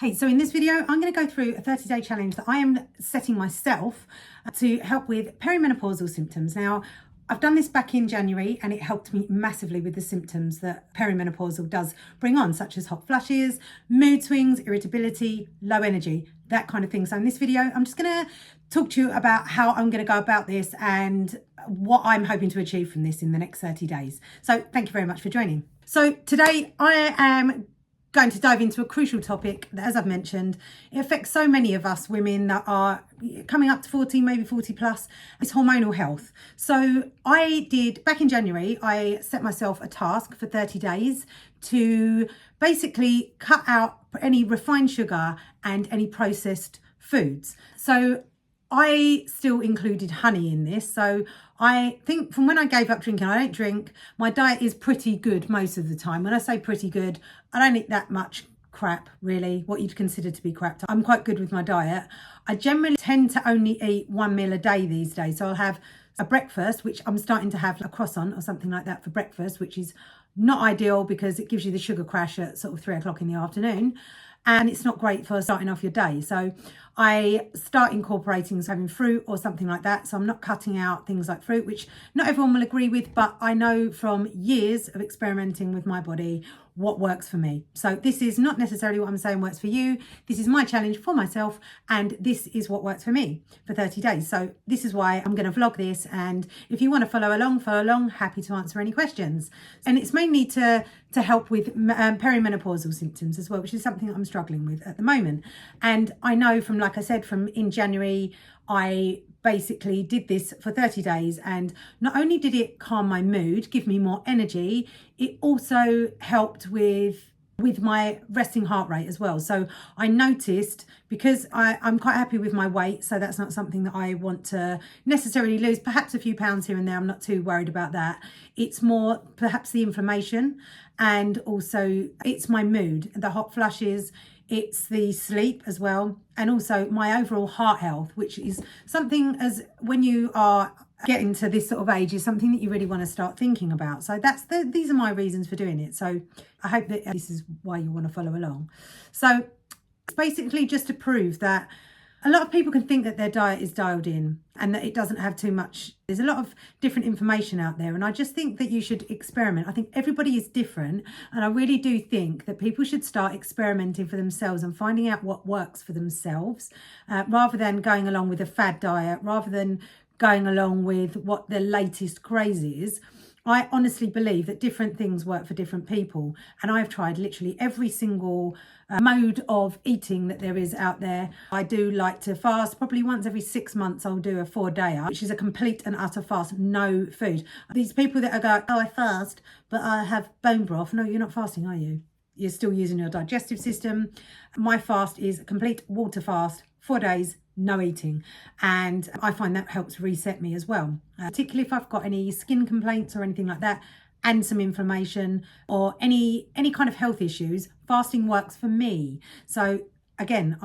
Hey, so in this video, I'm going to go through a 30-day challenge that I am setting myself to help with perimenopausal symptoms. Now, I've done this back in January and it helped me massively with the symptoms that perimenopausal does bring on, such as hot flushes, mood swings, irritability, low energy, that kind of thing. So in this video, I'm just going to talk to you about how I'm going to go about this and what I'm hoping to achieve from this in the next 30 days. So thank you very much for joining. So today I am going to dive into a crucial topic that, as I've mentioned, it affects so many of us women that are coming up to 40, maybe 40 plus. It's hormonal health. So I did, back in January, I set myself a task for 30 days to basically cut out any refined sugar and any processed foods. So I still included honey in this. So I think from when I gave up drinking, I don't drink. My diet is pretty good most of the time. When I say pretty good, I don't eat that much crap, really, what you'd consider to be crap. I'm quite good with my diet. I generally tend to only eat one meal a day these days. So I'll have a breakfast, which I'm starting to have a croissant or something like that for breakfast, which is not ideal because it gives you the sugar crash at sort of 3 o'clock in the afternoon. And it's not great for starting off your day. So I start incorporating having fruit or something like that. So I'm not cutting out things like fruit, which not everyone will agree with, but I know from years of experimenting with my body what works for me. So this is not necessarily what I'm saying works for you. This is my challenge for myself, and this is what works for me for 30 days. So this is why I'm going to vlog this, and if you want to follow along, happy to answer any questions. And it's mainly to help with perimenopausal symptoms as well, which is something that I'm struggling with at the moment. And I know from, like I said, from in January, I basically did this for 30 days, and not only did it calm my mood, give me more energy, it also helped with my resting heart rate as well. So I noticed, because I'm quite happy with my weight, so that's not something that I want to necessarily lose, perhaps a few pounds here and there, I'm not too worried about that. It's more perhaps the inflammation, and also it's my mood, the hot flushes, it's the sleep as well, and also my overall heart health, which is something, as when you are getting to this sort of age, is something that you really want to start thinking about. So these are my reasons for doing it. So I hope that this is why you want to follow along. So it's basically just to prove that a lot of people can think that their diet is dialed in and that it doesn't have too much. There's a lot of different information out there, and I just think that you should experiment. I think everybody is different, and I really do think that people should start experimenting for themselves and finding out what works for themselves, rather than going along with a fad diet, rather than going along with what the latest craze is. I honestly believe that different things work for different people, and I've tried literally every single mode of eating that there is out there. I do like to fast. Probably once every 6 months I'll do a 4-dayer, which is a complete and utter fast, no food. These people that are going, oh, I fast, but I have bone broth. No, you're not fasting, are you? You're still using your digestive system. My fast is a complete water fast, 4 days, no eating, and I find that helps reset me as well, particularly if I've got any skin complaints or anything like that, and some inflammation or any kind of health issues. Fasting works for me. So again,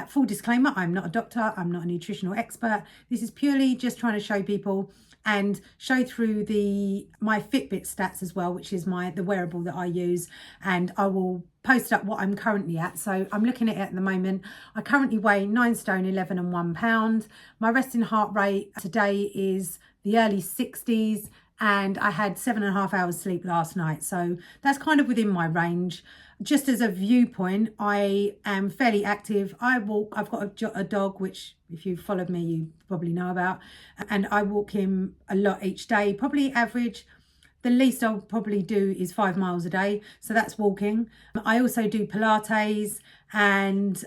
full disclaimer, I'm not a doctor, I'm not a nutritional expert. This is purely just trying to show people and show through my Fitbit stats as well, which is the wearable that I use, and I will post up what I'm currently at. So I'm looking at it at the moment. I currently weigh 9 stone 11 and 1 pound. My resting heart rate today is the early 60s, and I had 7.5 hours sleep last night, so that's kind of within my range. Just as a viewpoint, I am fairly active. I walk. I've got a dog, which if you've followed me, you probably know about, and I walk him a lot each day. Probably average, the least I'll probably do is 5 miles a day, so that's walking. I also do Pilates, and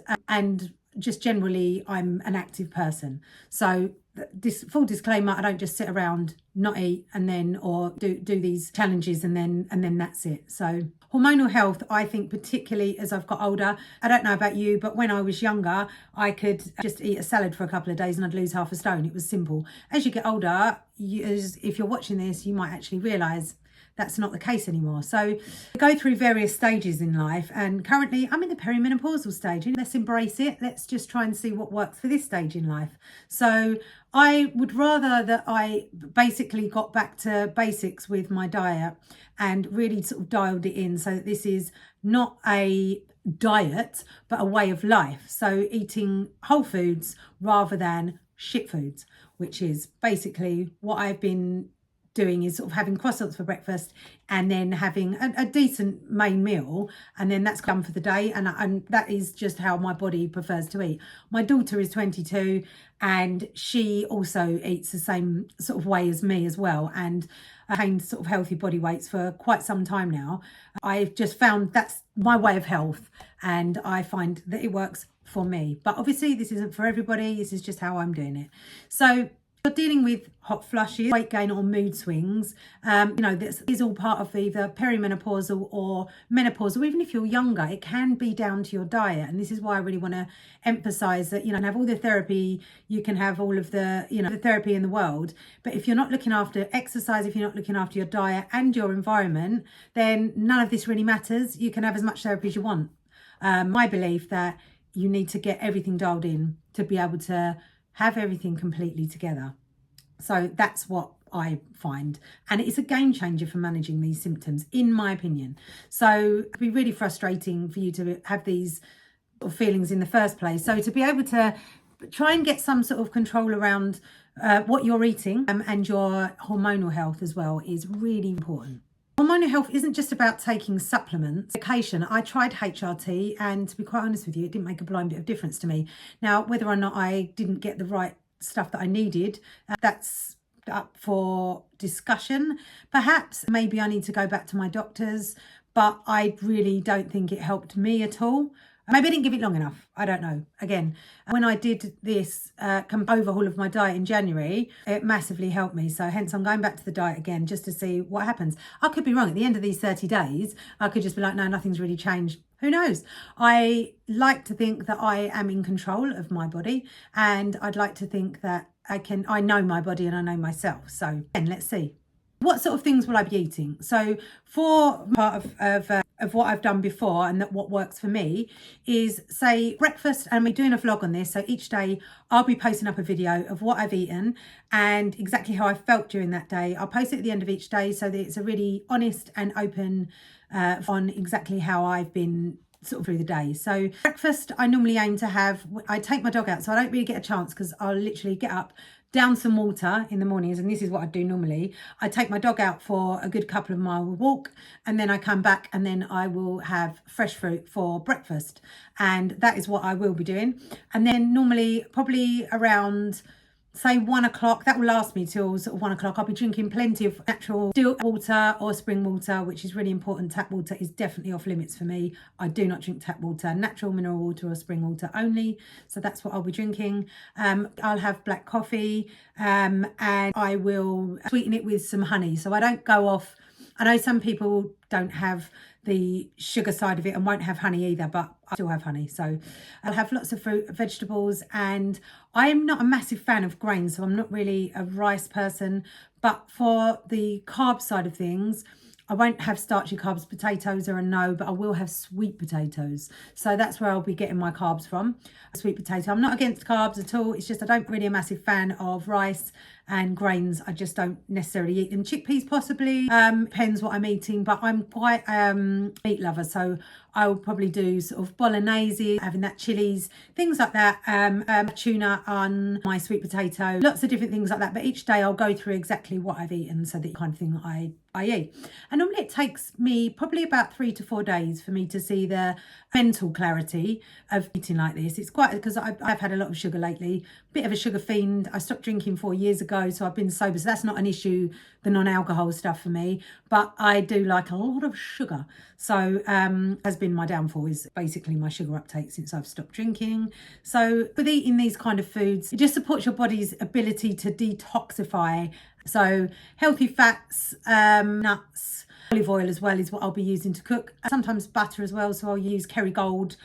just generally I'm an active person. So this full disclaimer, I don't just sit around, not eat, and then or do these challenges and then that's it. So hormonal health, I think, particularly as I've got older, I don't know about you, but when I was younger, I could just eat a salad for a couple of days and I'd lose half a stone. It was simple. As you get older, if you're watching this, you might actually realise that's not the case anymore. So I go through various stages in life, and currently I'm in the perimenopausal stage. Let's embrace it. Let's just try and see what works for this stage in life. So I would rather that I basically got back to basics with my diet and really sort of dialed it in, so that this is not a diet, but a way of life. So eating whole foods rather than shit foods, which is basically what I've been doing, is sort of having croissants for breakfast and then having a decent main meal, and then that's done for the day, and that is just how my body prefers to eat. My daughter is 22 and she also eats the same sort of way as me as well, and attained sort of healthy body weights for quite some time now. I've just found that's my way of health, and I find that it works for me. But obviously this isn't for everybody, this is just how I'm doing it. So you're dealing with hot flushes, weight gain or mood swings, this is all part of either perimenopausal or menopause, or even if you're younger, it can be down to your diet. And this is why I really want to emphasize that, have all the therapy, you can have all of the, the therapy in the world. But if you're not looking after exercise, if you're not looking after your diet and your environment, then none of this really matters. You can have as much therapy as you want. My belief that you need to get everything dialed in to be able to have everything completely together. So that's what I find, and it's a game changer for managing these symptoms, in my opinion. So it'd be really frustrating for you to have these sort of feelings in the first place. So to be able to try and get some sort of control around what you're eating and your hormonal health as well is really important. Hormonal health isn't just about taking supplements. Medication, I tried HRT, and to be quite honest with you, it didn't make a blind bit of difference to me. Now, whether or not I didn't get the right stuff that I needed, that's up for discussion. Perhaps maybe I need to go back to my doctors, but I really don't think it helped me at all. Maybe I didn't give it long enough. I don't know. Again, when I did this overhaul of my diet in January, it massively helped me. So hence I'm going back to the diet again just to see what happens. I could be wrong. At the end of these 30 days, I could just be like, no, nothing's really changed. Who knows? I like to think that I am in control of my body, and I'd like to think that I know my body and I know myself. So then let's see. What sort of things will I be eating? So for part of what I've done before, and that what works for me is, say, breakfast, and we're doing a vlog on this. So each day I'll be posting up a video of what I've eaten and exactly how I felt during that day. I'll post it at the end of each day so that it's a really honest and open on exactly how I've been sort of through the day. So breakfast, I normally aim to have, I take my dog out, so I don't really get a chance because I'll literally get up, down some water in the mornings, and this is what I do normally. I take my dog out for a good couple of mile walk, and then I come back, and then I will have fresh fruit for breakfast, and that is what I will be doing. And then normally probably around, say, 1 o'clock, that will last me till sort of 1 o'clock. I'll be drinking plenty of natural still water or spring water, which is really important. Tap water is definitely off limits for me. I do not drink tap water, natural mineral water or spring water only. So that's what I'll be drinking. I'll have black coffee, and I will sweeten it with some honey. So I don't go off. I know some people don't have the sugar side of it and won't have honey either, but I still have honey. So I'll have lots of fruit, vegetables, and I am not a massive fan of grains, so I'm not really a rice person. But for the carb side of things, I won't have starchy carbs. Potatoes are a no, but I will have sweet potatoes. So that's where I'll be getting my carbs from, a sweet potato. I'm not against carbs at all. It's just I don't really a massive fan of rice and grains. I just don't necessarily eat them. Chickpeas possibly, depends what I'm eating, but I'm quite meat lover. So I will probably do sort of bolognese, having that chilies, things like that, tuna on my sweet potato, lots of different things like that. But each day I'll go through exactly what I've eaten, so the kind of thing I eat. And normally it takes me probably about 3 to 4 days for me to see the mental clarity of eating like this. It's quite, because I've had a lot of sugar lately, bit of a sugar fiend. I stopped drinking 4 years ago, so I've been sober, so that's not an issue, the non-alcohol stuff for me, but I do like a lot of sugar. So has been my downfall, is basically my sugar uptake since I've stopped drinking. So with eating these kind of foods, it just supports your body's ability to detoxify. So healthy fats, nuts, olive oil as well is what I'll be using to cook. Sometimes butter as well, so I'll use Kerrygold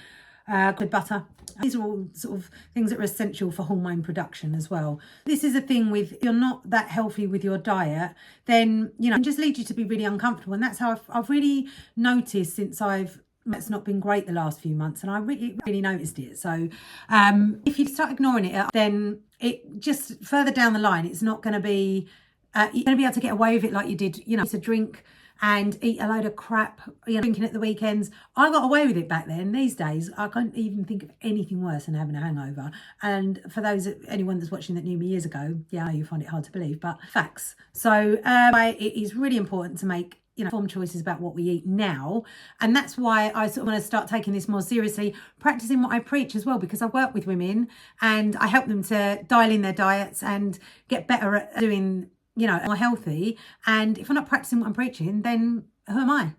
good butter. These are all sort of things that are essential for hormone production as well. This is a thing with, if you're not that healthy with your diet, then, it can just lead you to be really uncomfortable. And that's how I've really noticed since it's not been great the last few months, and I really noticed it. So if you start ignoring it, then it just further down the line, it's not going to be, you're going to be able to get away with it like you did, to drink and eat a load of crap, drinking at the weekends. I got away with it back then. These days, I can't even think of anything worse than having a hangover. And for anyone that's watching that knew me years ago, yeah, you find it hard to believe, but facts. So it is really important to make informed choices about what we eat now, and that's why I sort of want to start taking this more seriously, practicing what I preach as well, because I work with women and I help them to dial in their diets and get better at doing more healthy. And if I'm not practicing what I'm preaching, then who am I?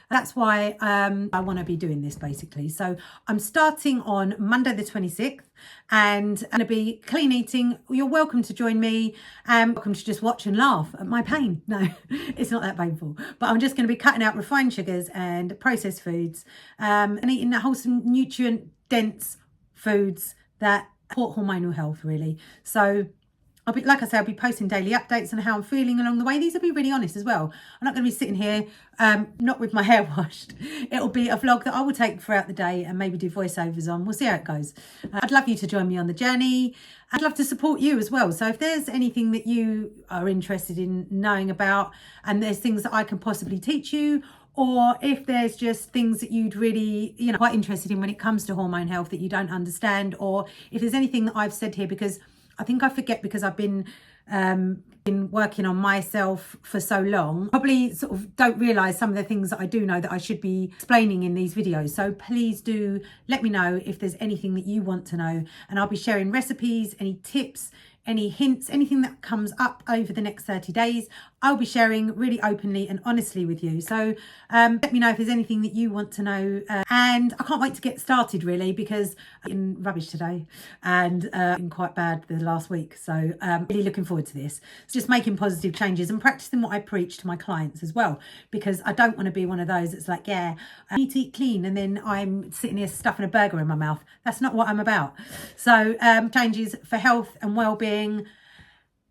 That's why I want to be doing this, basically. So I'm starting on Monday the 26th, and I'm going to be clean eating. You're welcome to join me. Welcome to just watch and laugh at my pain. No, it's not that painful. But I'm just going to be cutting out refined sugars and processed foods, and eating wholesome, nutrient-dense foods that support hormonal health, really. So like I say, I'll be posting daily updates on how I'm feeling along the way. These will be really honest as well. I'm not going to be sitting here not with my hair washed. It'll be a vlog that I will take throughout the day and maybe do voiceovers on. We'll see how it goes. I'd love you to join me on the journey. I'd love to support you as well. So if there's anything that you are interested in knowing about, and there's things that I can possibly teach you, or if there's just things that you'd really, quite interested in when it comes to hormone health that you don't understand, or if there's anything that I've said here, because I think I forget, because I've been working on myself for so long, probably sort of don't realise some of the things that I do know that I should be explaining in these videos. So please do let me know if there's anything that you want to know, and I'll be sharing recipes, any tips, any hints, anything that comes up over the next 30 days. I'll be sharing really openly and honestly with you. So let me know if there's anything that you want to know. And I can't wait to get started, really, because I've been rubbish today and been quite bad the last week. So really looking forward to this. It's just making positive changes and practicing what I preach to my clients as well, because I don't want to be one of those that's like, yeah, I need to eat clean, and then I'm sitting here stuffing a burger in my mouth. That's not what I'm about. So changes for health and well-being.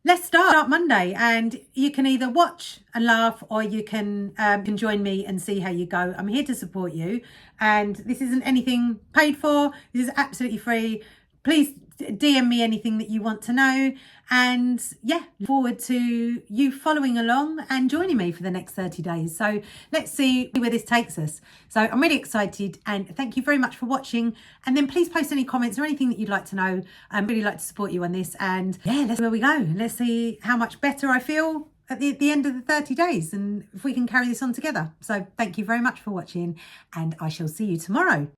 Let's start Monday, and you can either watch and laugh, or you can join me and see how you go. I'm here to support you, and this isn't anything paid for. This is absolutely free. Please DM me anything that you want to know, and yeah, look forward to you following along and joining me for the next 30 days. So let's see where this takes us. So I'm really excited, and thank you very much for watching. And then please post any comments or anything that you'd like to know. I'd really like to support you on this, and yeah, let's see where we go. Let's see how much better I feel at the end of the 30 days, and if we can carry this on together. So thank you very much for watching, and I shall see you tomorrow.